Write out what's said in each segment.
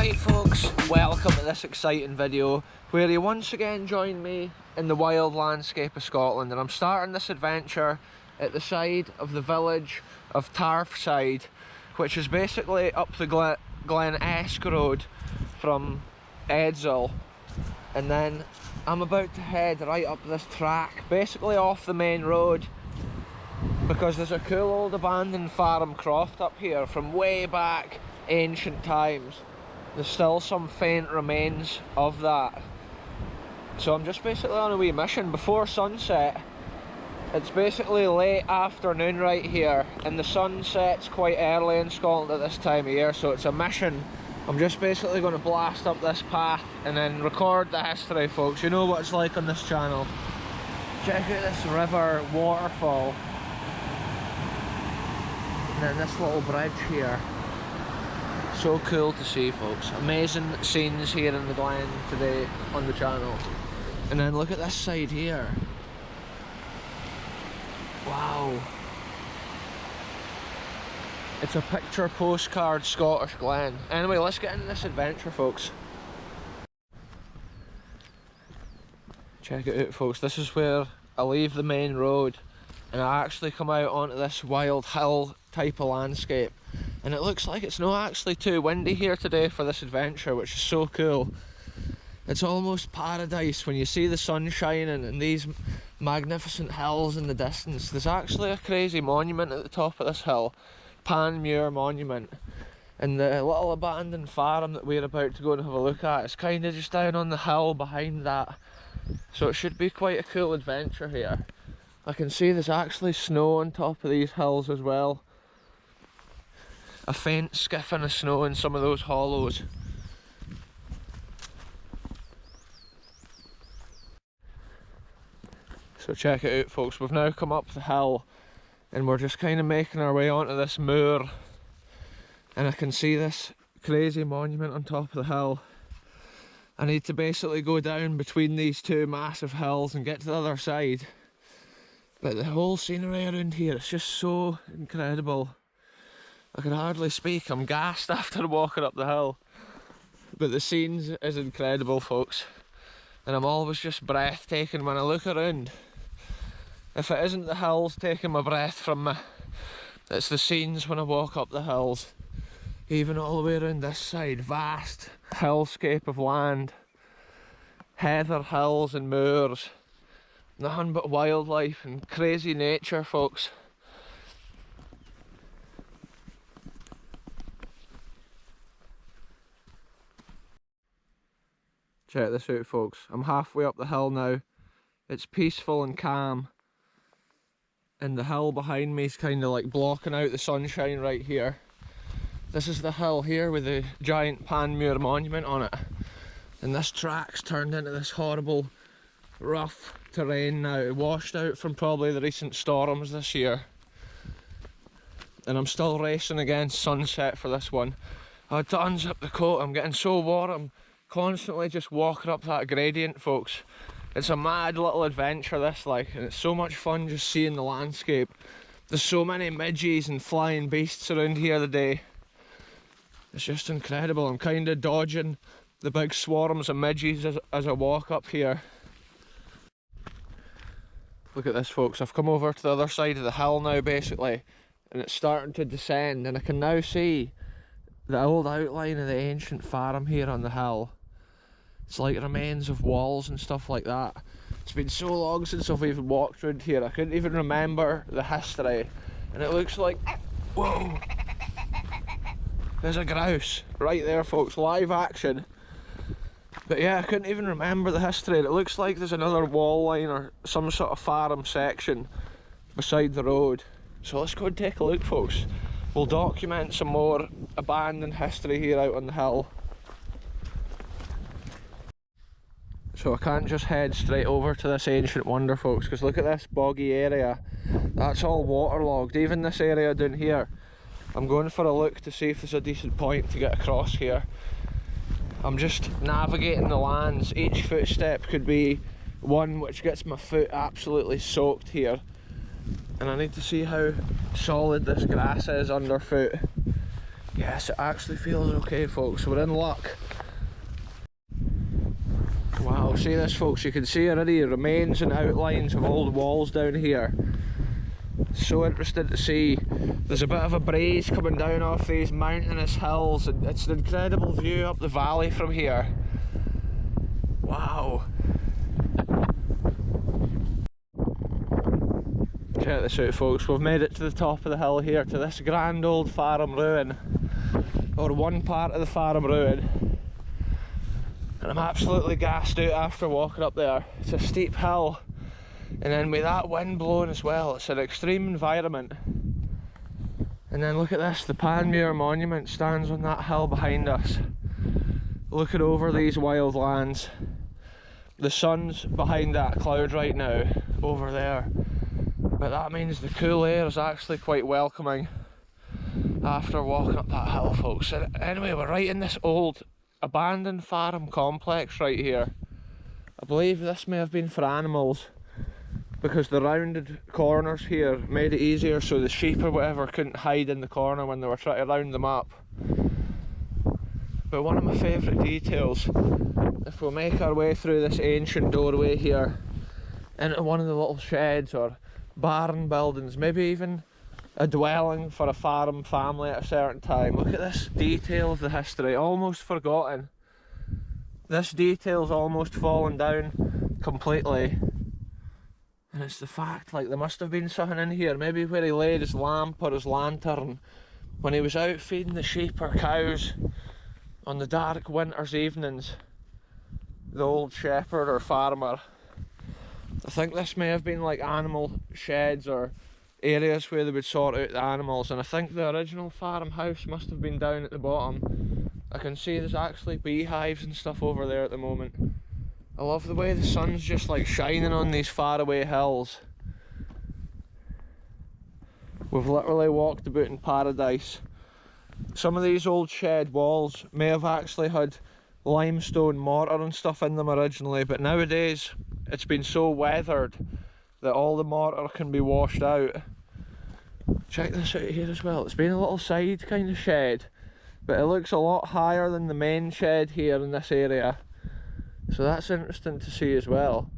Right folks, welcome to this exciting video where you once again join me in the wild landscape of Scotland, and I'm starting this adventure at the side of the village of Tarfside, which is basically up the Glen Esk Road from Edzell, and then I'm about to head right up this track, basically off the main road, because there's a cool old abandoned farm croft up here from way back ancient times. There's still some faint remains of that. So I'm just basically on a wee mission before sunset. It's basically late afternoon right here, and the sun sets quite early in Scotland at this time of year, so it's a mission. I'm just basically going to blast up this path and then record the history, folks. You know what it's like on this channel. Check out this river waterfall. And then this little bridge here. So cool to see, folks. Amazing scenes here in the Glen today on the channel. And then look at this side here. Wow. It's a picture postcard Scottish Glen. Anyway, let's get into this adventure, folks. Check it out, folks. This is where I leave the main road and I actually come out onto this wild hill type of landscape. And it looks like it's not actually too windy here today for this adventure, which is so cool. It's almost paradise when you see the sun shining and these magnificent hills in the distance. There's actually a crazy monument at the top of this hill, Panmure Monument. And the little abandoned farm that we're about to go and have a look at is kind of just down on the hill behind that. So it should be quite a cool adventure here. I can see there's actually snow on top of these hills as well. A faint skiffing of snow in some of those hollows. So check it out, folks. We've now come up the hill and we're just kind of making our way onto this moor, and I can see this crazy monument on top of the hill. I need to basically go down between these two massive hills and get to the other side. But the whole scenery around here is just so incredible. I can hardly speak, I'm gassed after walking up the hill. But the scenes is incredible, folks. And I'm always just breathtaking when I look around. If it isn't the hills taking my breath from me, it's the scenes when I walk up the hills. Even all the way around this side, vast hillscape of land. Heather hills and moors. Nothing but wildlife and crazy nature, folks. Check this out, folks. I'm halfway up the hill now. It's peaceful and calm. And the hill behind me is kind of like blocking out the sunshine right here. This is the hill here with the giant Panmure monument on it. And this track's turned into this horrible, rough terrain now, washed out from probably the recent storms this year. And I'm still racing against sunset for this one. I had to unzip the coat, I'm getting so warm. Constantly just walking up that gradient, folks. It's a mad little adventure this, like, and it's so much fun just seeing the landscape. There's so many midges and flying beasts around here today. It's just incredible. I'm kind of dodging the big swarms of midges as I walk up here. Look at this, folks. I've come over to the other side of the hill now, basically, and it's starting to descend, and I can now see the old outline of the ancient farm here on the hill. It's like remains of walls and stuff like that. It's been so long since I've even walked around here, I couldn't even remember the history. And it looks like, whoa, there's a grouse right there, folks, live action. But yeah, I couldn't even remember the history. It looks like there's another wall line or some sort of farm section beside the road. So let's go and take a look, folks. We'll document some more abandoned history here out on the hill. So I can't just head straight over to this ancient wonder, folks, because look at this boggy area. That's all waterlogged, even this area down here. I'm going for a look to see if there's a decent point to get across here. I'm just navigating the lands. Each footstep could be one which gets my foot absolutely soaked here. And I need to see how solid this grass is underfoot. Yes, it actually feels okay, folks. We're in luck. Wow, see this, folks? You can see already remains and outlines of old walls down here. So interesting to see. There's a bit of a breeze coming down off these mountainous hills, and it's an incredible view up the valley from here. Wow. Check this out, folks. We've made it to the top of the hill here, to this grand old farm ruin, or one part of the farm ruin, and I'm absolutely gassed out after walking up there. It's a steep hill, and then with that wind blowing as well, it's an extreme environment. And then look at this, the Panmure Monument stands on that hill behind us, looking over these wild lands. The sun's behind that cloud right now, over there, but that means the cool air is actually quite welcoming after walking up that hill, folks. And anyway, we're right in this old abandoned farm complex right here. I believe this may have been for animals, because the rounded corners here made it easier so the sheep or whatever couldn't hide in the corner when they were trying to round them up. But one of my favourite details, if we make our way through this ancient doorway here into one of the little sheds or barn buildings, maybe even a dwelling for a farm family at a certain time. Look at this detail of the history, almost forgotten. This detail's almost fallen down completely. And it's the fact, like, there must have been something in here, maybe where he laid his lamp or his lantern when he was out feeding the sheep or cows on the dark winter's evenings. The old shepherd or farmer. I think this may have been like animal sheds or areas where they would sort out the animals, and I think the original farmhouse must have been down at the bottom. I can see there's actually beehives and stuff over there at the moment. I love the way the sun's just like shining on these faraway hills. We've literally walked about in paradise. Some of these old shed walls may have actually had limestone mortar and stuff in them originally, but nowadays it's been so weathered that all the mortar can be washed out. Check this out here as well. It's been a little side kind of shed, but it looks a lot higher than the main shed here in this area, so that's interesting to see as well.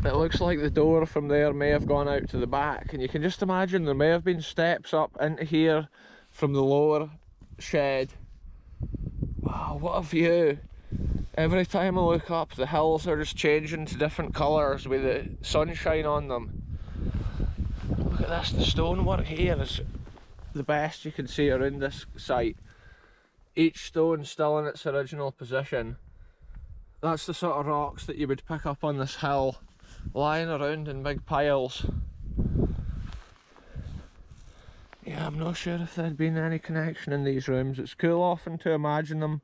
It looks like the door from there may have gone out to the back, and you can just imagine there may have been steps up into here from the lower shed. Wow, what a view. Every time I look up, the hills are just changing to different colours with the sunshine on them. Look at this, the stonework here is the best you can see around this site. Each stone still in its original position. That's the sort of rocks that you would pick up on this hill, lying around in big piles. Yeah, I'm not sure if there'd been any connection in these rooms. It's cool often to imagine them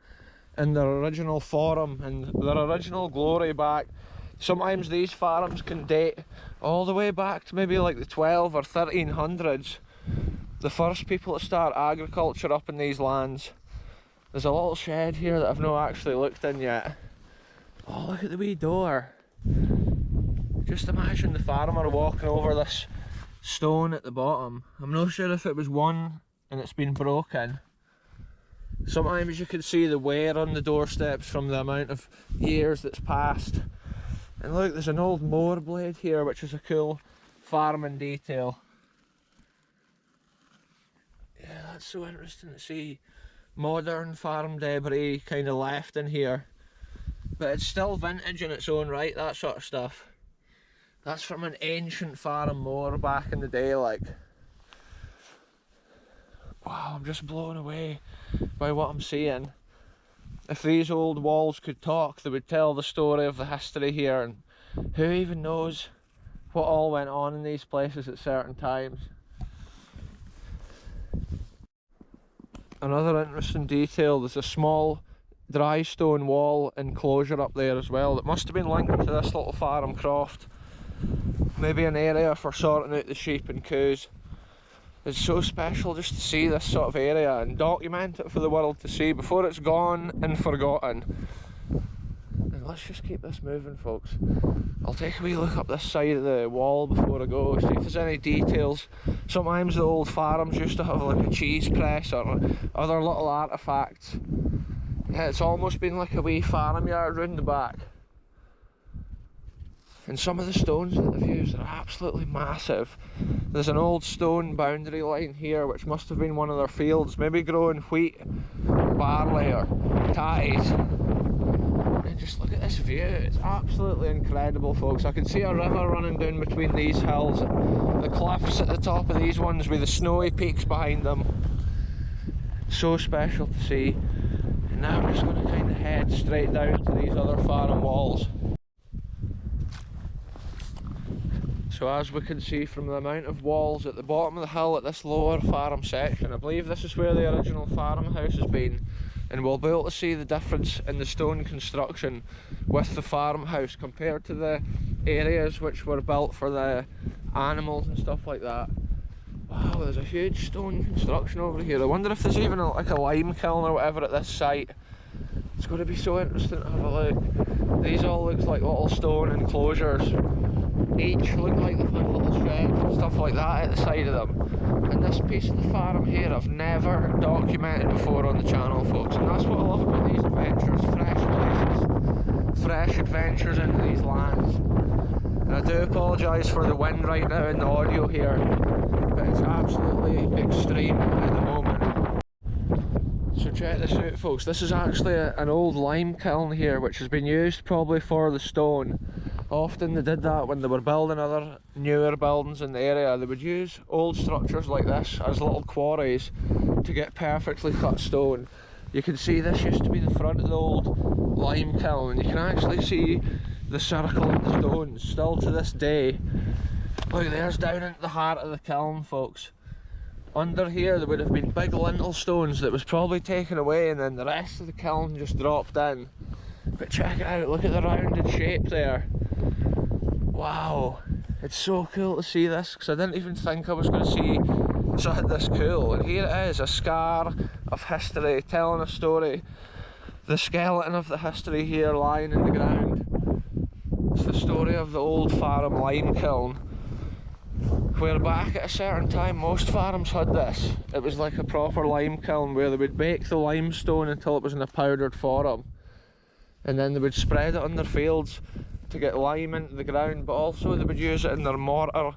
in their original form and their original glory back. Sometimes these farms can date all the way back to maybe like the 12 or 1300s. The first people to start agriculture up in these lands. There's a little shed here that I've not actually looked in yet. Oh, look at the wee door. Just imagine the farmer walking over this stone at the bottom. I'm not sure if it was one and it's been broken. Sometimes you can see the wear on the doorsteps from the amount of years that's passed. And look, there's an old mower blade here, which is a cool farming detail. Yeah, that's so interesting to see modern farm debris kind of left in here. But it's still vintage in its own right, that sort of stuff. That's from an ancient farm mower back in the day, like. Wow, I'm just blown away by what I'm seeing. If these old walls could talk, they would tell the story of the history here, and who even knows what all went on in these places at certain times. Another interesting detail, there's a small dry stone wall enclosure up there as well that must have been linked to this little farm croft. Maybe an area for sorting out the sheep and cows. It's so special just to see this sort of area and document it for the world to see before it's gone and forgotten. And let's just keep this moving, folks. I'll take a wee look up this side of the wall before I go, see if there's any details. Sometimes the old farms used to have like a cheese press or other little artefacts. Yeah, it's almost been like a wee farmyard round the back. And some of the stones that they've used are absolutely massive. There's an old stone boundary line here which must have been one of their fields, maybe growing wheat, barley or tatties. And just look at this view, it's absolutely incredible, folks. I can see a river running down between these hills, the cliffs at the top of these ones with the snowy peaks behind them. So special to see. And now I'm just going to kind of head straight down to these other farm walls. So as we can see from the amount of walls at the bottom of the hill at this lower farm section, I believe this is where the original farmhouse has been, and we'll be able to see the difference in the stone construction with the farmhouse compared to the areas which were built for the animals and stuff like that. Wow, there's a huge stone construction over here. I wonder if there's even like a lime kiln or whatever at this site. It's going to be so interesting to have a look. These all look like little stone enclosures. Each look like they've had little sheds and stuff like that at the side of them. And this piece of the farm here I've never documented before on the channel, folks. And that's what I love about these adventures, fresh places, fresh adventures into these lands. And I do apologise for the wind right now in the audio here, but it's absolutely extreme at the moment. So check this out, folks. This is actually an old lime kiln here which has been used probably for the stone. Often they did that when they were building other newer buildings in the area. They would use old structures like this as little quarries to get perfectly cut stone. You can see this used to be the front of the old lime kiln, and you can actually see the circle of the stones still to this day. Look, there's down into the heart of the kiln, folks. Under here there would have been big lintel stones that was probably taken away, and then the rest of the kiln just dropped in. But check it out, look at the rounded shape there. Wow, it's so cool to see this, because I didn't even think I was going to see something this cool. And here it is, a scar of history telling a story. The skeleton of the history here lying in the ground. It's the story of the old farm lime kiln, where back at a certain time most farms had this. It was like a proper lime kiln where they would bake the limestone until it was in a powdered form, and then they would spread it on their fields to get lime into the ground, but also they would use it in their mortar,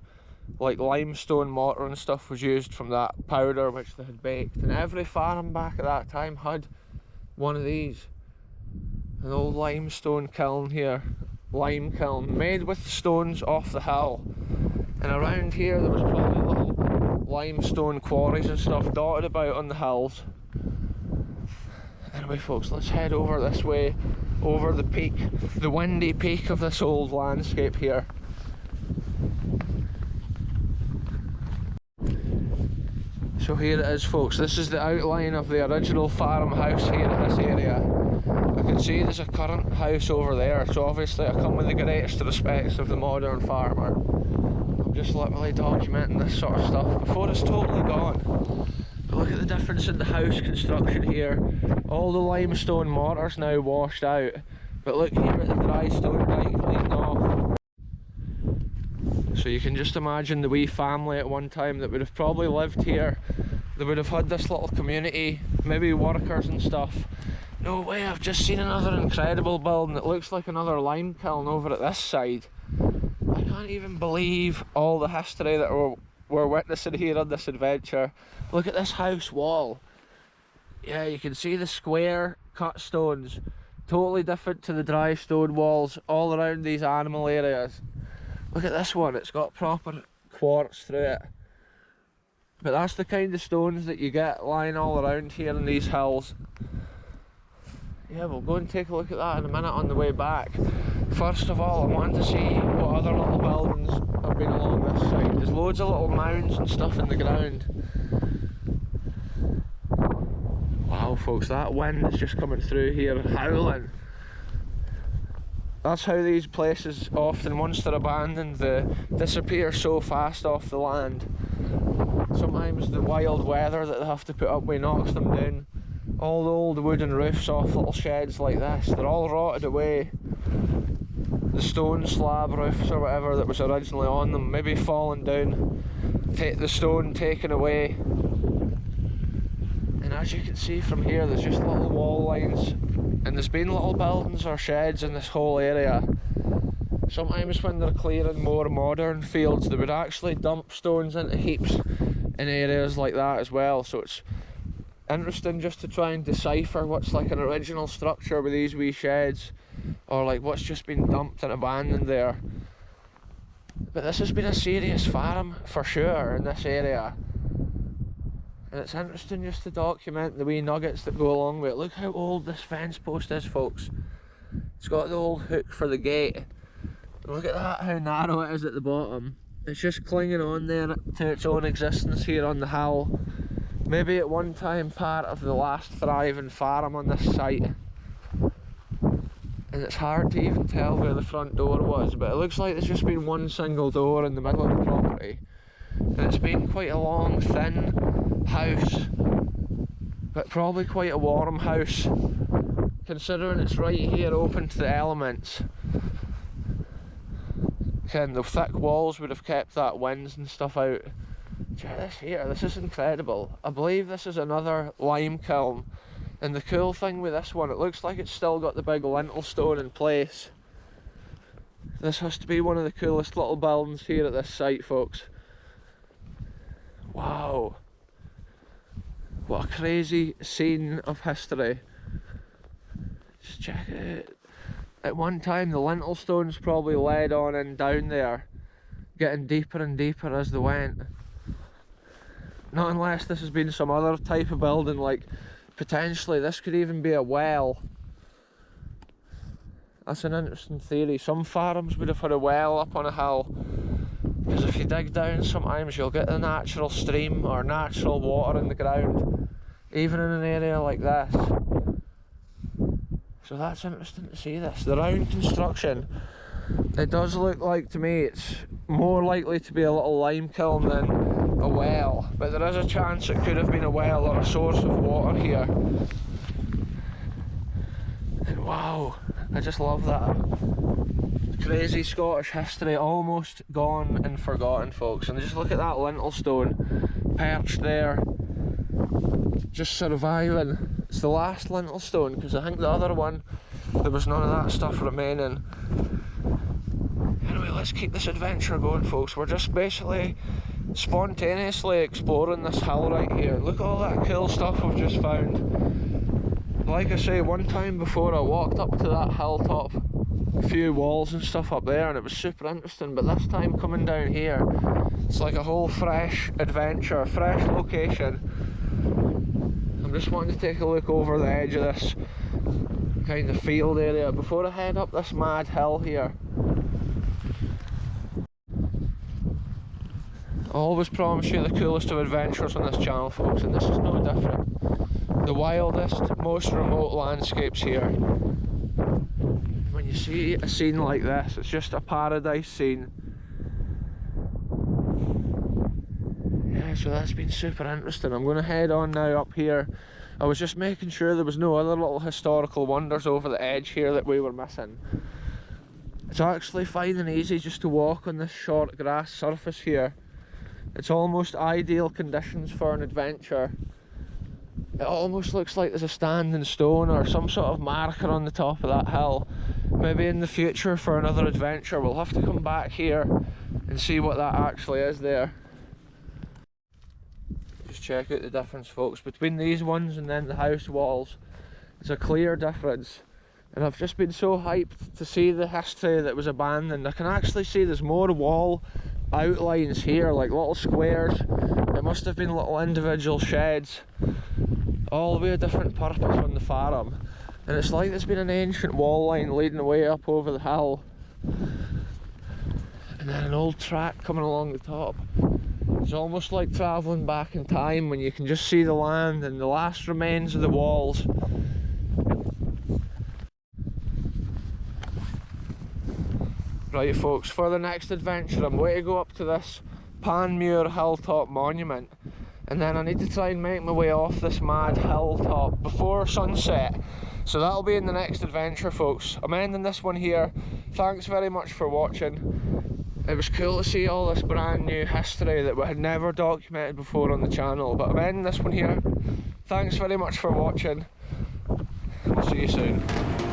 like limestone mortar and stuff was used from that powder which they had baked. And every farm back at that time had one of these, an old limestone kiln here, lime kiln made with the stones off the hill. And around here there was probably little limestone quarries and stuff dotted about on the hills. Anyway, folks, let's head over this way, over the peak, the windy peak of this old landscape here. So here it is, folks. This is the outline of the original farmhouse here in this area. I can see there's a current house over there, so obviously I come with the greatest respects of the modern farmer. I'm just literally documenting this sort of stuff before it's totally gone. But look at the difference in the house construction here. All the limestone mortar's now washed out, but look here at the dry stone right cleaned off. So you can just imagine the wee family at one time that would have probably lived here. They would have had this little community, maybe workers and stuff. No way, I've just seen another incredible building that looks like another lime kiln over at this side. I can't even believe all the history that we're witnessing here on this adventure. Look at this house wall. Yeah, you can see the square cut stones, totally different to the dry stone walls all around these animal areas. Look at this one, it's got proper quartz through it. But that's the kind of stones that you get lying all around here in these hills. Yeah, we'll go and take a look at that in a minute on the way back. First of all, I wanted to see what other little buildings have been along this side. There's loads of little mounds and stuff in the ground. Wow, folks, that wind is just coming through here, howling. That's how these places often, once they're abandoned, they disappear so fast off the land. Sometimes the wild weather that they have to put up with knocks them down. All the old wooden roofs off little sheds like this, they're all rotted away. the stone slab roofs or whatever that was originally on them, maybe fallen down, the stone taken away. And as you can see from here, there's just little wall lines, and there's been little buildings or sheds in this whole area. Sometimes when they're clearing more modern fields, they would actually dump stones into heaps in areas like that as well. So it's interesting just to try and decipher what's like an original structure with these wee sheds, or like what's just been dumped and abandoned there. But this has been a serious farm for sure in this area, and it's interesting just to document the wee nuggets that go along with it. Look how old this fence post is, folks. It's got the old hook for the gate. Look at that, how narrow it is at the bottom. It's just clinging on there to its own existence here on the hill. Maybe at one time part of the last thriving farm on this site. And it's hard to even tell where the front door was, but it looks like there's just been one single door in the middle of the property. And it's been quite a long, thin house, but probably quite a warm house, considering it's right here open to the elements. And the thick walls would have kept that winds and stuff out. Check this here, this is incredible. I believe this is another lime kiln, and the cool thing with this one, it looks like it's still got the big lintel stone in place. This has to be one of the coolest little buildings here at this site, folks. Wow, what a crazy scene of history. Just check it out. At one time the lintel stones probably led on and down there, getting deeper and deeper as they went. Not unless this has been some other type of building, like potentially this could even be a well. That's an interesting theory. Some farms would have had a well up on a hill, because if you dig down sometimes you'll get the natural stream or natural water in the ground, even in an area like this. So that's interesting to see this. The round construction, it does look like to me it's more likely to be a little lime kiln than a well, but there is a chance it could have been a well or a source of water here. And wow, I just love that. Crazy Scottish history, almost gone and forgotten, folks. And just look at that lintel stone perched there, just surviving. It's the last lintel stone, because I think the other one, there was none of that stuff remaining. Anyway, let's keep this adventure going, folks. We're just basically spontaneously exploring this hill right here. Look at all that cool stuff we've just found. Like I say, one time before I walked up to that hilltop, a few walls and stuff up there, and it was super interesting, but this time coming down here, it's like a whole fresh adventure, fresh location. I'm just wanting to take a look over the edge of this kind of field area before I head up this mad hill here. I always promise you the coolest of adventures on this channel, folks, and this is no different. The wildest, most remote landscapes here. When you see a scene like this, it's just a paradise scene. Yeah, so that's been super interesting. I'm going to head on now up here. I was just making sure there was no other little historical wonders over the edge here that we were missing. It's actually fine and easy just to walk on this short grass surface here. It's almost ideal conditions for an adventure. It almost looks like there's a standing stone or some sort of marker on the top of that hill. Maybe in the future for another adventure we'll have to come back here and see what that actually is there. Just check out the difference, folks, between these ones and then the house walls. It's a clear difference, and I've just been so hyped to see the history that was abandoned. I can actually see there's more wall outlines here, like little squares. It must have been little individual sheds, all with a different purpose on the farm. And it's like there's been an ancient wall line leading away up over the hill, and then an old track coming along the top. It's almost like travelling back in time when you can just see the land and the last remains of the walls. Right, folks, for the next adventure I'm going to go up to this Panmure hilltop monument, and then I need to try and make my way off this mad hilltop before sunset, So that'll be in the next adventure, folks. I'm ending this one here. Thanks very much for watching. It was cool to see all this brand new history that we had never documented before on the channel, but I'm ending this one here. Thanks very much for watching. We'll see you soon.